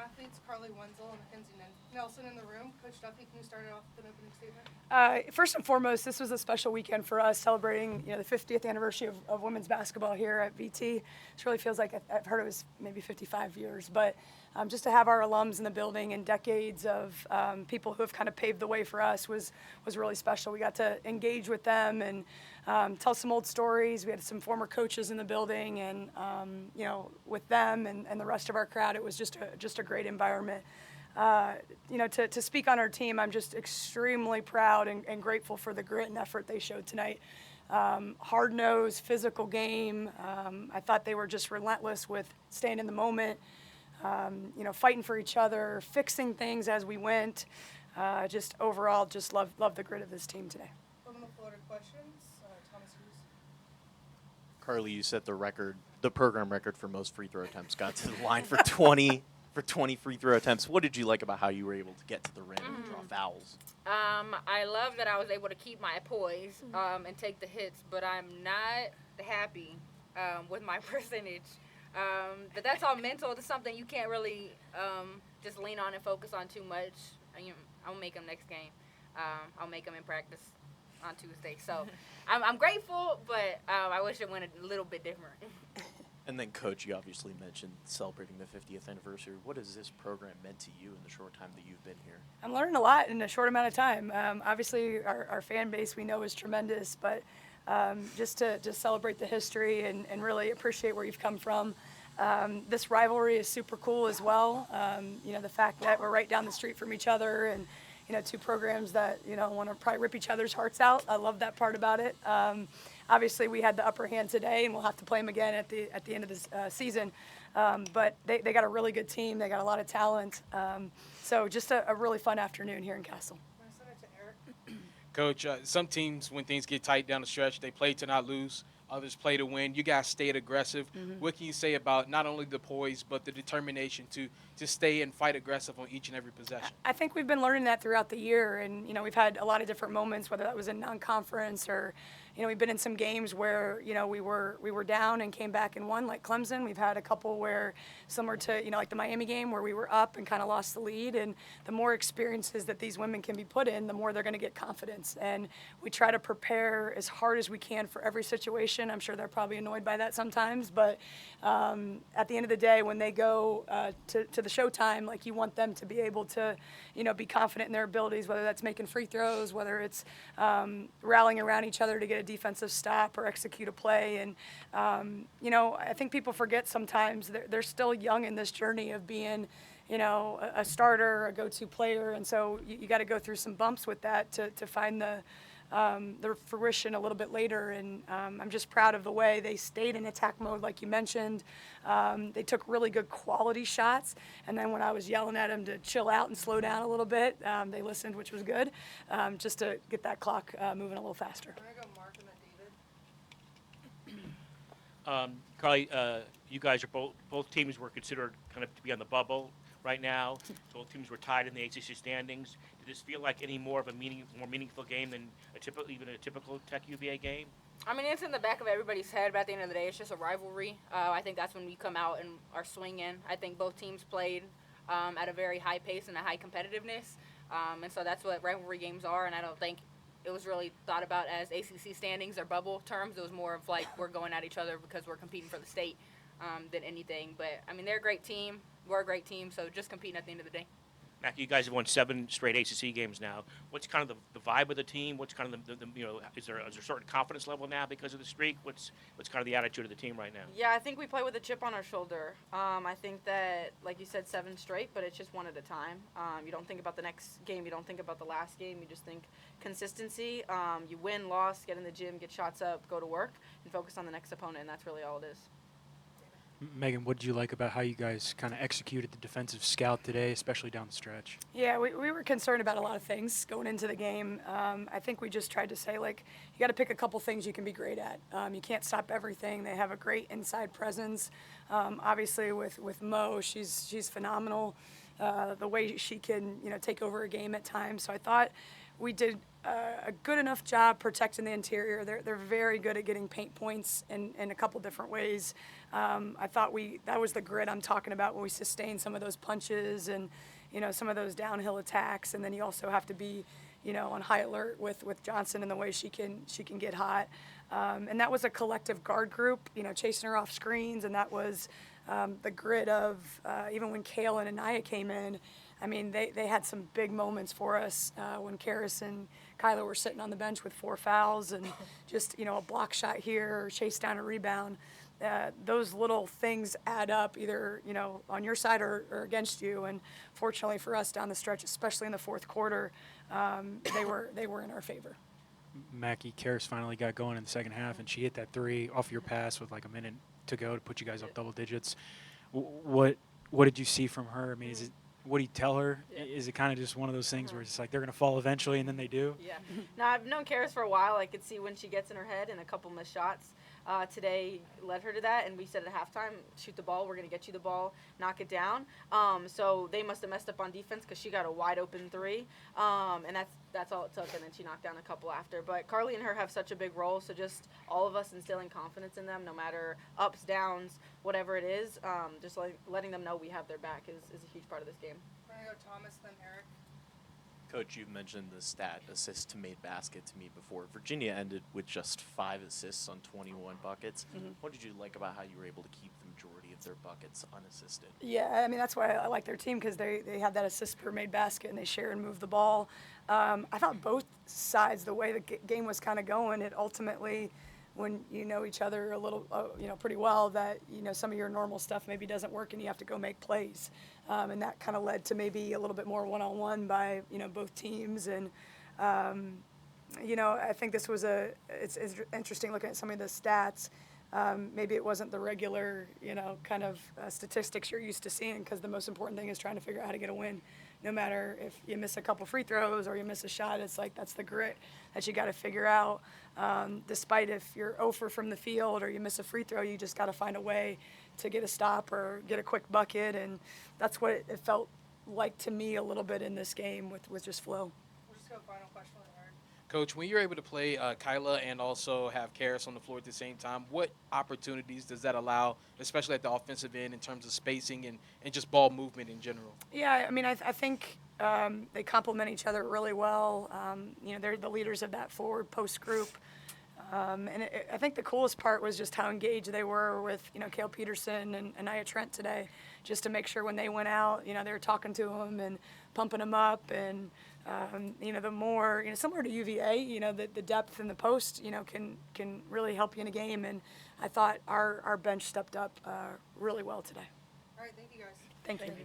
athletes, Carly Wenzel and Mackenzie Nelson, in the room. Coach Duffy, can you start it off with an opening statement? First and foremost, this was a special weekend for us, celebrating the 50th anniversary of women's basketball here at VT. It really feels like I've heard it was maybe 55 years, but just to have our alums in the building and decades of people who have kind of paved the way for us was really special. We got to engage with them and tell some old stories. We had some former coaches in the building, and with them and the rest of our crowd, it was just a great environment. To speak on our team, I'm just extremely proud and grateful for the grit and effort they showed tonight. Hard-nosed, physical game. I thought they were just relentless with staying in the moment, fighting for each other, fixing things as we went. Just overall, just love the grit of this team today. From the floor to questions, Thomas Hughes. Carly, you set the program record for most free throw attempts. Got to the line for 20 free throw attempts. What did you like about how you were able to get to the rim and draw fouls? I love that I was able to keep my poise and take the hits, but I'm not happy with my percentage. But that's all mental. It's something you can't really just lean on and focus on too much. I'll make them next game. I'll make them in practice on Tuesday. So I'm grateful, but I wish it went a little bit different. And then, Coach, you obviously mentioned celebrating the 50th anniversary. What has this program meant to you in the short time that you've been here? I'm learning a lot in a short amount of time. Obviously, our fan base we know is tremendous, but just to celebrate the history and really appreciate where you've come from. This rivalry is super cool as well. The fact that we're right down the street from each other and, two programs that, want to probably rip each other's hearts out. I love that part about it. Obviously, we had the upper hand today, and we'll have to play them again at the end of this season. But they got a really good team. They got a lot of talent. So just a really fun afternoon here in Castle. I'm going to send it to Eric. Coach, some teams, when things get tight down the stretch, they play to not lose. Others play to win. You guys stayed aggressive. What can you say about not only the poise, but the determination to stay and fight aggressive on each and every possession? I think we've been learning that throughout the year, and we've had a lot of different moments, whether that was in non-conference or we've been in some games where we were down and came back and won, like Clemson. We've had a couple where similar to like the Miami game where we were up and kind of lost the lead. And the more experiences that these women can be put in, the more they're going to get confidence. And we try to prepare as hard as we can for every situation. I'm sure they're probably annoyed by that sometimes, but at the end of the day, when they go to the showtime, like you want them to be able to be confident in their abilities, whether that's making free throws, whether it's rallying around each other to get a defensive stop or execute a play. And I think people forget sometimes they're still young in this journey of being a starter, a go-to player, and so you got to go through some bumps with that to find the fruition a little bit later. And I'm just proud of the way they stayed in attack mode, like you mentioned. They took really good quality shots, and then when I was yelling at them to chill out and slow down a little bit, they listened, which was good, just to get that clock moving a little faster. I'm going to go Mark and then David. Carly, you guys are both teams were considered kind of to be on the bubble right now. Both teams were tied in the ACC standings. Did this feel like any more of a more meaningful game than even a typical Tech UVA game? It's in the back of everybody's head, but at the end of the day, it's just a rivalry. I think that's when we come out and are swinging. I think both teams played at a very high pace and a high competitiveness, and so that's what rivalry games are. And I don't think it was really thought about as ACC standings or bubble terms. It was more of like we're going at each other because we're competing for the state than anything. But, they're a great team. We're a great team, so just competing at the end of the day. Matthew, you guys have won 7 straight ACC games now. What's kind of the vibe of the team? What's kind of is there a certain confidence level now because of the streak? What's kind of the attitude of the team right now? Yeah, I think we play with a chip on our shoulder. I think that, like you said, 7 straight, but it's just one at a time. You don't think about the next game. You don't think about the last game. You just think consistency. You win, loss, get in the gym, get shots up, go to work, and focus on the next opponent, and that's really all it is. Megan, what did you like about how you guys kind of executed the defensive scout today, especially down the stretch? Yeah, we were concerned about a lot of things going into the game. I think we just tried to say, you got to pick a couple things you can be great at. You can't stop everything. They have a great inside presence. Obviously, with Mo, she's phenomenal. The way she can, take over a game at times. So I thought we did a good enough job protecting the interior. They're very good at getting paint points in a couple different ways. I thought that was the grit I'm talking about when we sustained some of those punches and, some of those downhill attacks. And then you also have to be, on high alert with Johnson and the way she can get hot. And that was a collective guard group, chasing her off screens. And that was the grit of even when Kale and Anaya came in. I mean, they had some big moments for us when Karis and Kyla were sitting on the bench with 4 fouls and just, a block shot here or chase down a rebound. Those little things add up either, on your side or against you. And fortunately for us down the stretch, especially in the fourth quarter, they were in our favor. Mackie, Karis finally got going in the second half, and she hit that 3 off your pass with like a minute to go to put you guys up double digits. What did you see from her? I mean, what do you tell her? Yeah. Is it kind of just one of those things where it's like they're going to fall eventually, and then they do? Yeah. Now, I've known Karis for a while. I could see when she gets in her head and a couple missed shots. Today led her to that, and we said at halftime, shoot the ball, we're going to get you the ball, knock it down. So they must have messed up on defense because she got a wide open 3, and that's all it took, and then she knocked down a couple after. But Carly and her have such a big role, so just all of us instilling confidence in them, no matter ups, downs, whatever it is, just letting them know we have their back is a huge part of this game. We're going to go Thomas, then Eric. Coach, you've mentioned the stat assist to made basket to me before. Virginia ended with just 5 assists on 21 buckets. Mm-hmm. What did you like about how you were able to keep the majority of their buckets unassisted? Yeah, I mean, that's why I like their team because they had that assist per made basket and they share and move the ball. I thought both sides, the way the game was kind of going, it ultimately, when you know each other a little, pretty well, that, some of your normal stuff maybe doesn't work and you have to go make plays. And that kind of led to maybe a little bit more one-on-one by, both teams. And, I think this was it's interesting looking at some of the stats. Maybe it wasn't the regular, kind of statistics you're used to seeing because the most important thing is trying to figure out how to get a win. No matter if you miss a couple free throws or you miss a shot, it's like that's the grit that you got to figure out. Despite if you're 0 for from the field or you miss a free throw, you just got to find a way to get a stop or get a quick bucket. And that's what it felt like to me a little bit in this game with just flow. We'll just go final question with Eric. Coach, when you're able to play Kyla and also have Karis on the floor at the same time, what opportunities does that allow, especially at the offensive end in terms of spacing and just ball movement in general? Yeah, I mean, I think they complement each other really well. They're the leaders of that forward post group. I think the coolest part was just how engaged they were with, Kale Peterson and Anaya Trent today, just to make sure when they went out, they were talking to them and pumping them up. And, the more, similar to UVA, the depth in the post, can really help you in a game. And I thought our bench stepped up really well today. All right, thank you guys. Thank you.